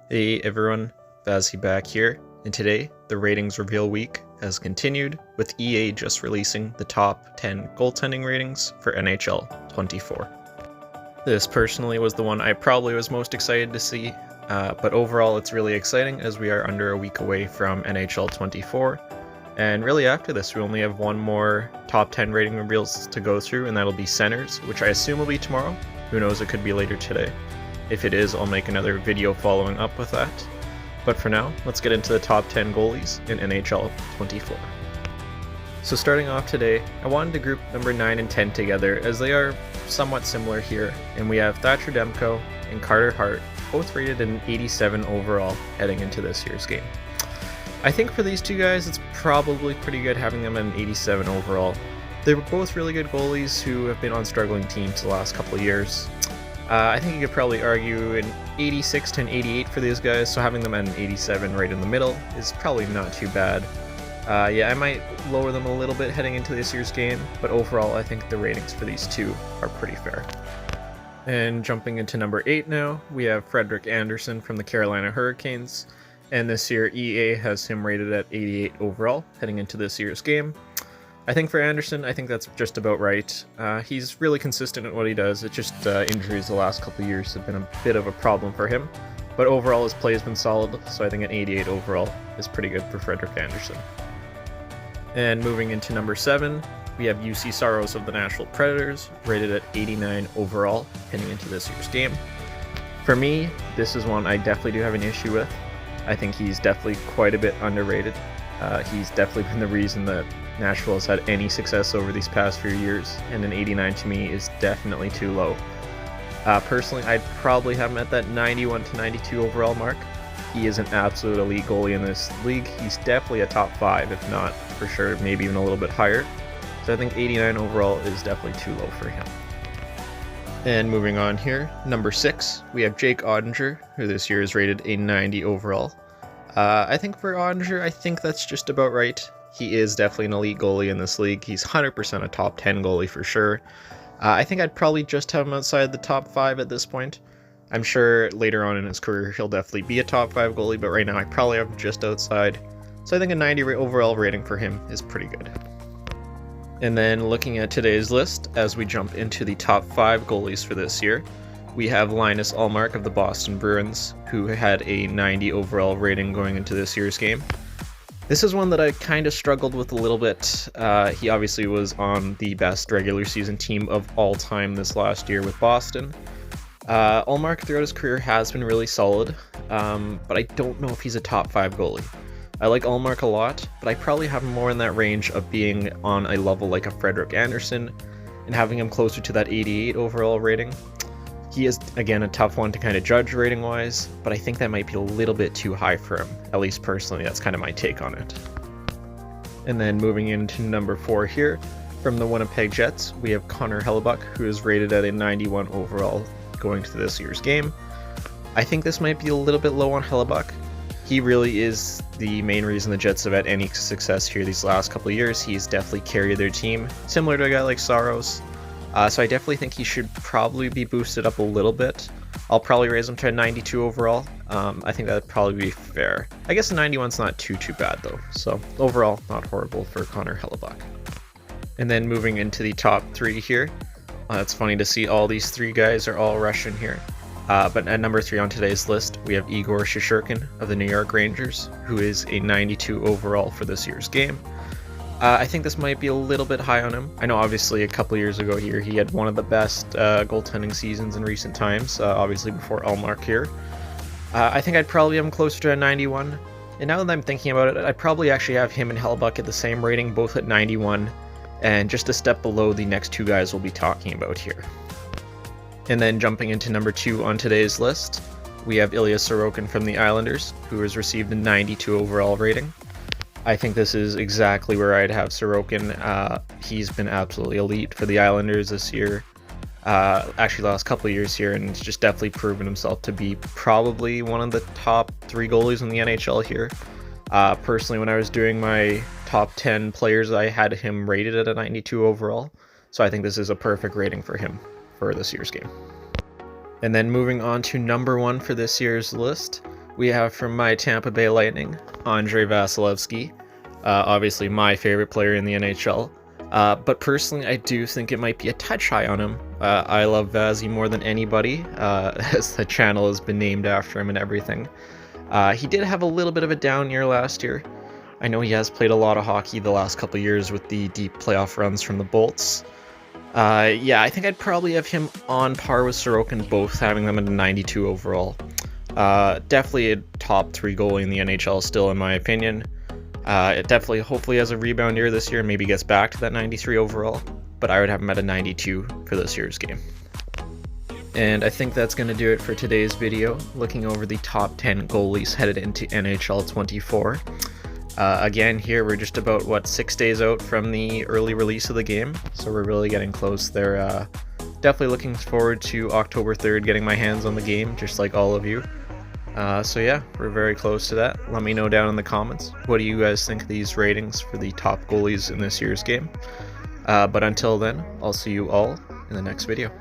Hey everyone, Vazzy back here, and today the ratings reveal week has continued with EA just releasing the top 10 goaltending ratings for NHL 24. This personally was the one I probably was most excited to see, but overall it's really exciting as we are under a week away from NHL 24, and really after this we only have one more top 10 rating reveals to go through, and that'll be centers, which I assume will be tomorrow. Who knows, it could be later today. If it is, I'll make another video following up with that. But for now, let's get into the top 10 goalies in NHL 24. So starting off today, I wanted to group number 9 and 10 together as they are somewhat similar here, and we have Thatcher Demko and Carter Hart, both rated an 87 overall heading into this year's game. I think for these two guys, it's probably pretty good having them at an 87 overall. They were both really good goalies who have been on struggling teams the last couple of years. I think you could probably argue an 86 to an 88 for these guys, so having them at an 87 right in the middle is probably not too bad. Yeah, I might lower them a little bit heading into this year's game, but overall I think the ratings for these two are pretty fair. And jumping into number 8 now, we have Frederik Andersen from the Carolina Hurricanes, and this year EA has him rated at 88 overall heading into this year's game. I think for Andersen, I think that's just about right. He's really consistent at what he does. It's just injuries the last couple of years have been a bit of a problem for him. But overall, his play has been solid, so I think an 88 overall is pretty good for Frederik Andersen. And moving into number 7, we have UC Saros of the Nashville Predators, rated at 89 overall, heading into this year's game. For me, this is one I definitely do have an issue with. I think he's definitely quite a bit underrated. He's definitely been the reason that Nashville has had any success over these past few years, and an 89 to me is definitely too low. Personally, I'd probably have him at that 91 to 92 overall mark. He is an absolute elite goalie in this league. He's definitely a top 5, if not for sure, maybe even a little bit higher. So I think 89 overall is definitely too low for him. And moving on here, number 6, we have Jake Oettinger, who this year is rated a 90 overall. I think for Oettinger, I think that's just about right. He is definitely an elite goalie in this league. He's 100% a top 10 goalie for sure. I think I'd probably just have him outside the top 5 at this point. I'm sure later on in his career he'll definitely be a top 5 goalie, but right now I probably have him just outside. So I think a 90 overall rating for him is pretty good. And then looking at today's list, as we jump into the top 5 goalies for this year, we have Linus Ullmark of the Boston Bruins, who had a 90 overall rating going into this year's game. This is one that I kind of struggled with a little bit. He obviously was on the best regular season team of all time this last year with Boston. Ullmark throughout his career has been really solid, but I don't know if he's a top 5 goalie. I like Ullmark a lot, but I probably have him more in that range of being on a level like a Frederik Andersen and having him closer to that 88 overall rating. He is, again, a tough one to kind of judge rating-wise, but I think that might be a little bit too high for him. At least personally, that's kind of my take on it. And then moving into number 4 here, from the Winnipeg Jets, we have Connor Hellebuyck, who is rated at a 91 overall going to this year's game. I think this might be a little bit low on Hellebuyck. He really is the main reason the Jets have had any success here these last couple of years. He's definitely carried their team, similar to a guy like Saros. So I definitely think he should probably be boosted up a little bit. I'll probably raise him to a 92 overall. I think that would probably be fair. I guess a 91's not too bad though. So overall, not horrible for Connor Hellebuyck. And then moving into the top 3 here. It's funny to see all these 3 guys are all Russian here. But at number 3 on today's list, we have Igor Shesterkin of the New York Rangers, who is a 92 overall for this year's game. I think this might be a little bit high on him. I know obviously a couple years ago here he had one of the best goaltending seasons in recent times, obviously before Ullmark here. I think I'd probably have him closer to a 91. And now that I'm thinking about it, I'd probably actually have him and Hellebuyck at the same rating, both at 91, and just a step below the next 2 guys we'll be talking about here. And then jumping into number 2 on today's list, we have Ilya Sorokin from the Islanders, who has received a 92 overall rating. I think this is exactly where I'd have Sorokin. He's been absolutely elite for the Islanders this year. Actually, last couple of years here, and he's just definitely proven himself to be probably one of the top 3 goalies in the NHL here. Personally, when I was doing my top 10 players, I had him rated at a 92 overall. So I think this is a perfect rating for him for this year's game. And then moving on to number 1 for this year's list, we have from my Tampa Bay Lightning, Andrei Vasilevsky. Obviously my favorite player in the NHL. But personally, I do think it might be a touch high on him. I love Vazzy more than anybody, as the channel has been named after him and everything. He did have a little bit of a down year last year. I know he has played a lot of hockey the last couple of years with the deep playoff runs from the Bolts. Yeah, I think I'd probably have him on par with Sorokin, both having them at a 92 overall. Definitely a top 3 goalie in the NHL still, in my opinion. It definitely, hopefully, has a rebound year this year, maybe gets back to that 93 overall, but I would have him at a 92 for this year's game. And I think that's going to do it for today's video, looking over the top 10 goalies headed into NHL 24. Again, here we're just about, 6 days out from the early release of the game, so we're really getting close there. Definitely looking forward to October 3rd getting my hands on the game, just like all of you. So yeah, we're very close to that. Let me know down in the comments, what do you guys think of these ratings for the top goalies in this year's game? But until then, I'll see you all in the next video.